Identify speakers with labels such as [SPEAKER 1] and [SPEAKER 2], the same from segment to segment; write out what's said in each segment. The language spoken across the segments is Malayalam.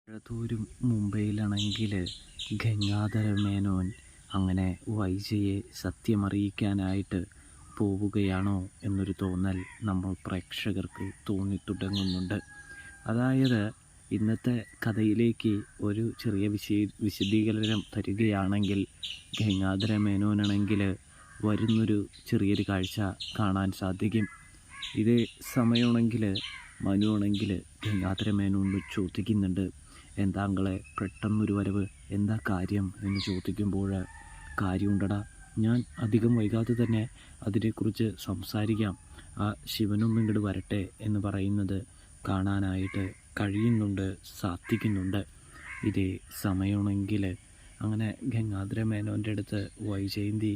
[SPEAKER 1] എഴത്തൂരും മുംബൈയിലാണെങ്കിൽ ഗംഗാധര മേനോൻ അങ്ങനെ വൈജയെ സത്യമറിയിക്കാനായിട്ട് പോവുകയാണോ എന്നൊരു തോന്നൽ നമ്മൾ പ്രേക്ഷകർക്ക് തോന്നിത്തുടങ്ങുന്നുണ്ട്. അതായത് ഇന്നത്തെ കഥയിലേക്ക് ഒരു ചെറിയ വിശദീകരണം തരികയാണെങ്കിൽ, ഗംഗാധര മേനോനാണെങ്കിൽ വരുന്നൊരു ചെറിയൊരു കാഴ്ച കാണാൻ സാധിക്കും. ഇതേ സമയമാണെങ്കിൽ മനു ആണെങ്കിൽ ഗംഗാധര മേനോനോട് ചോദിക്കുന്നുണ്ട്, എന്താങ്കളെ പെട്ടെന്നൊരു വരവ്, എന്താ കാര്യം എന്ന് ചോദിക്കുമ്പോൾ, കാര്യമുണ്ടടാ, ഞാൻ അധികം വൈകാതെ തന്നെ അതിനെക്കുറിച്ച് സംസാരിക്കാം, ആ ശിവനൊന്നും ഇങ്ങോട്ട് വരട്ടെ എന്ന് പറയുന്നത് കാണാനായിട്ട് കഴിയുന്നുണ്ട്, സാധിക്കുന്നുണ്ട്. ഇതേ സമയമാണെങ്കിൽ അങ്ങനെ ഗംഗാധര മേനോൻ്റെ അടുത്ത് വൈജയന്തി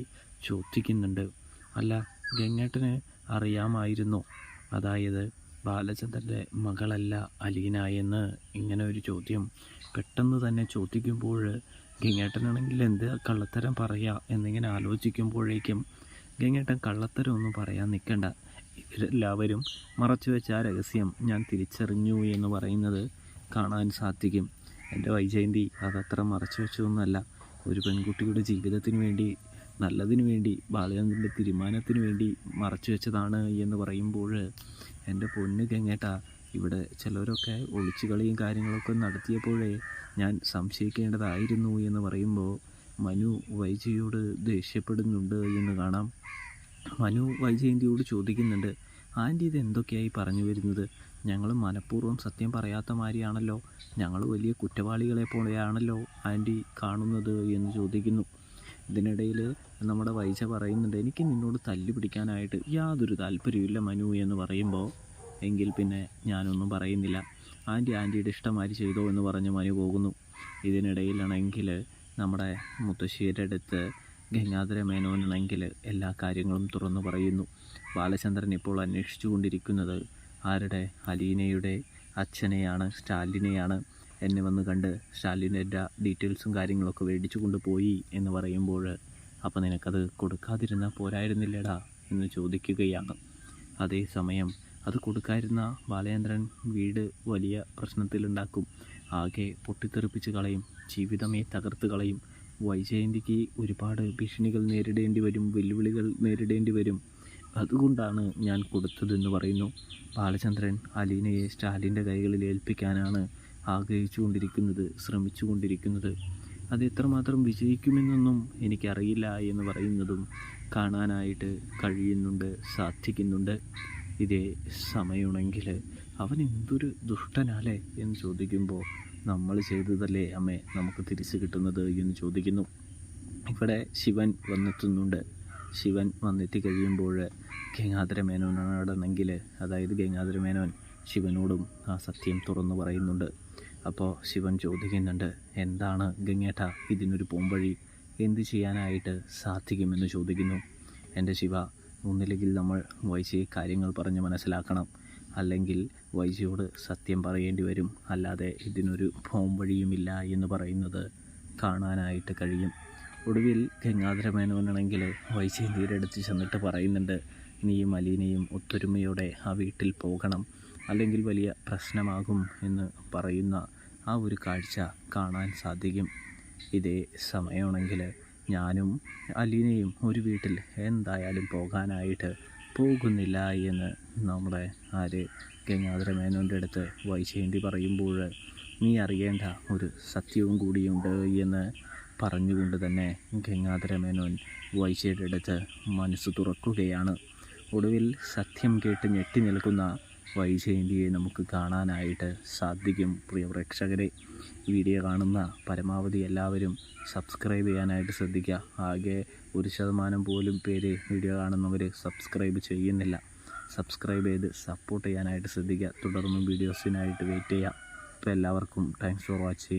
[SPEAKER 1] ചോദിക്കുന്നുണ്ട്, അല്ല ഗംഗേട്ടന് അറിയാമായിരുന്നു, അതായത് ബാലചന്ദ്രൻ്റെ മകളല്ല അലീന എന്ന്? ഇങ്ങനെ ഒരു ചോദ്യം പെട്ടെന്ന് തന്നെ ചോദിക്കുമ്പോൾ ഗംഗേട്ടനാണെങ്കിൽ എന്ത് കള്ളത്തരം പറയുക എന്നിങ്ങനെ ആലോചിക്കുമ്പോഴേക്കും, ഗംഗേട്ടൻ കള്ളത്തരം ഒന്നും പറയാൻ നിൽക്കണ്ട, ഇവരെല്ലാവരും മറച്ചു വെച്ച ആ രഹസ്യം ഞാൻ തിരിച്ചറിഞ്ഞു എന്ന് പറയുന്നത് കാണാൻ സാധിക്കും. എൻ്റെ വൈജയന്തി, അതത്ര മറച്ചു വെച്ചതൊന്നുമല്ല, ഒരു പെൺകുട്ടിയുടെ ജീവിതത്തിന് വേണ്ടി, നല്ലതിനു വേണ്ടി, ബാലചന്ദ്രൻ്റെ തീരുമാനത്തിന് വേണ്ടി മറച്ചു വെച്ചതാണ് എന്ന് പറയുമ്പോൾ, എൻ്റെ പൊന്ന് ഗംഗേട്ടാ, ഇവിടെ ചിലരൊക്കെ ഒളിച്ചുകളിയും കാര്യങ്ങളൊക്കെ നടത്തിയപ്പോഴേ ഞാൻ സംശയിക്കേണ്ടതായിരുന്നു എന്ന് പറയുമ്പോൾ മനു വൈജയോട് ദേഷ്യപ്പെടുന്നുണ്ട് എന്ന് കാണാം. മനു വൈജയന്തിയോട് ചോദിക്കുന്നുണ്ട്, ആൻറ്റി ഇത് എന്തൊക്കെയായി പറഞ്ഞു വരുന്നത്? ഞങ്ങൾ മനഃപൂർവ്വം സത്യം പറയാത്ത മാതിരിയാണല്ലോ, ഞങ്ങൾ വലിയ കുറ്റവാളികളെ പോലെയാണല്ലോ ആൻറ്റി കാണുന്നത് എന്ന് ചോദിക്കുന്നു. ഇതിനിടയിൽ നമ്മുടെ വൈജ പറയുന്നുണ്ട്, എനിക്ക് നിന്നോട് തല്ലു പിടിക്കാനായിട്ട് യാതൊരു താല്പര്യമില്ല മനു എന്ന് പറയുമ്പോൾ, എങ്കിൽ പിന്നെ ഞാനൊന്നും പറയുന്നില്ല, ആൻറ്റിയുടെ ഇഷ്ടമാതിരി ചെയ്തോ എന്ന് പറഞ്ഞ് മനു പോകുന്നു. ഇതിനിടയിലാണെങ്കിൽ നമ്മുടെ മുത്തശ്ശിയുടെ അടുത്ത് ഗംഗാധര മേനോനാണെങ്കിൽ എല്ലാ കാര്യങ്ങളും തുറന്നു പറയുന്നു. ബാലചന്ദ്രൻ ഇപ്പോൾ അന്വേഷിച്ചു കൊണ്ടിരിക്കുന്നത് ആരുടെ? അലീനയുടെ അച്ഛനെയാണ്, സ്റ്റാലിനെയാണ്. എന്നെ വന്ന് കണ്ട് സ്റ്റാലിൻ്റെ ഡീറ്റെയിൽസും കാര്യങ്ങളൊക്കെ മേടിച്ചു കൊണ്ടുപോയി എന്ന് പറയുമ്പോൾ, അപ്പോൾ നിനക്കത് കൊടുക്കാതിരുന്നാൽ പോരായിരുന്നില്ലേടാ എന്ന് ചോദിക്കുകയാണ്. അതേസമയം അത് കൊടുക്കാതിരുന്ന ബാലചന്ദ്രൻ വീട് വലിയ പ്രശ്നത്തിലുണ്ടാക്കും, ആകെ പൊട്ടിത്തെറിപ്പിച്ച് കളയും, ജീവിതമേ തകർത്ത് കളയും. വൈജയന്തിക്ക് ഒരുപാട് ഭീഷണികൾ നേരിടേണ്ടി വരും, വെല്ലുവിളികൾ നേരിടേണ്ടി വരും, അതുകൊണ്ടാണ് ഞാൻ കൊടുത്തതെന്ന് പറയുന്നു. ബാലചന്ദ്രൻ അലീനയെ സ്റ്റാലിൻ്റെ കൈകളിൽ ഏൽപ്പിക്കാനാണ് ആഗ്രഹിച്ചു കൊണ്ടിരിക്കുന്നത്, ശ്രമിച്ചു കൊണ്ടിരിക്കുന്നത്. അത് എത്രമാത്രം വിജയിക്കുമെന്നൊന്നും എനിക്കറിയില്ല എന്ന് പറയുന്നതും കാണാനായിട്ട് കഴിയുന്നുണ്ട്, സാധിക്കുന്നുണ്ട്. ഇതേ സമയമാണെങ്കിൽ അവൻ എന്തൊരു ദുഷ്ടനാലേ എന്ന് ചോദിക്കുമ്പോൾ, നമ്മൾ ചെയ്തതല്ലേ അമ്മേ നമുക്ക് തിരിച്ചു കിട്ടുന്നത് എന്ന് ചോദിക്കുന്നു. ഇവിടെ ശിവൻ വന്നെത്തുന്നുണ്ട്. ശിവൻ വന്നെത്തി കഴിയുമ്പോൾ ഗംഗാധര മേനോനാണെങ്കിൽ, അതായത് ഗംഗാധര മേനോൻ ശിവനോടും ആ സത്യം തുറന്നു പറയുന്നുണ്ട്. അപ്പോൾ ശിവൻ ചോദിക്കുന്നുണ്ട്, എന്താണ് ഗംഗേട്ട ഇതിനൊരു പോംവഴി, എന്ത് ചെയ്യാനായിട്ട് സാധിക്കുമെന്ന് ചോദിക്കുന്നു. എൻ്റെ ശിവ, ഒന്നില്ലെങ്കിൽ നമ്മൾ വൈജയെ കാര്യങ്ങൾ പറഞ്ഞ് മനസ്സിലാക്കണം, അല്ലെങ്കിൽ വൈജയോട് സത്യം പറയേണ്ടി വരും, അല്ലാതെ ഇതിനൊരു പോംവഴിയുമില്ല എന്ന് പറയുന്നത് കാണാനായിട്ട് കഴിയും. ഒടുവിൽ ഗംഗാധര മേനോനാണെങ്കിൽ വൈജയന്തിയുടെ അടുത്ത് ചെന്നിട്ട് പറയുന്നുണ്ട്, നീയും അലീനയും ഒത്തൊരുമയോടെ ആ വീട്ടിൽ പോകണം, അല്ലെങ്കിൽ വലിയ പ്രശ്നമാകും എന്ന് പറയുന്ന ആ ഒരു കാഴ്ച കാണാൻ സാധിക്കും. ഇതേ സമയമാണെങ്കിൽ ഞാനും അലീനയും ഒരു വീട്ടിൽ എന്തായാലും പോകാനായിട്ട് പോകുന്നില്ല എന്ന് നമ്മുടെ ഗംഗാധര മേനോൻ്റെ അടുത്ത് വൈജയന്തി പറയുമ്പോൾ, നീ അറിയേണ്ട ഒരു സത്യവും കൂടിയുണ്ട് എന്ന് പറഞ്ഞുകൊണ്ട് തന്നെ ഗംഗാധര മേനോൻ വൈജയുടെ അടുത്ത് മനസ്സ് തുറക്കുകയാണ്. ഒടുവിൽ സത്യം കേട്ട് ഞെട്ടി നിൽക്കുന്ന വൈജയന്തിയെ നമുക്ക് കാണാനായിട്ട് സാധിക്കും. പ്രിയ പ്രേക്ഷകരെ, വീഡിയോ കാണുന്ന പരമാവധി എല്ലാവരും സബ്സ്ക്രൈബ് ചെയ്യാനായിട്ട് ശ്രദ്ധിക്കുക. ആകെ 1% പോലും പേര് വീഡിയോ കാണുന്നവർ സബ്സ്ക്രൈബ് ചെയ്യുന്നില്ല. സബ്സ്ക്രൈബ് ചെയ്ത് സപ്പോർട്ട് ചെയ്യാനായിട്ട് ശ്രദ്ധിക്കുക. തുടർന്നും വീഡിയോസിനായിട്ട് വെയിറ്റ് ചെയ്യുക. അപ്പോൾ എല്ലാവർക്കും താങ്ക്സ് ഫോർ വാച്ചിങ്.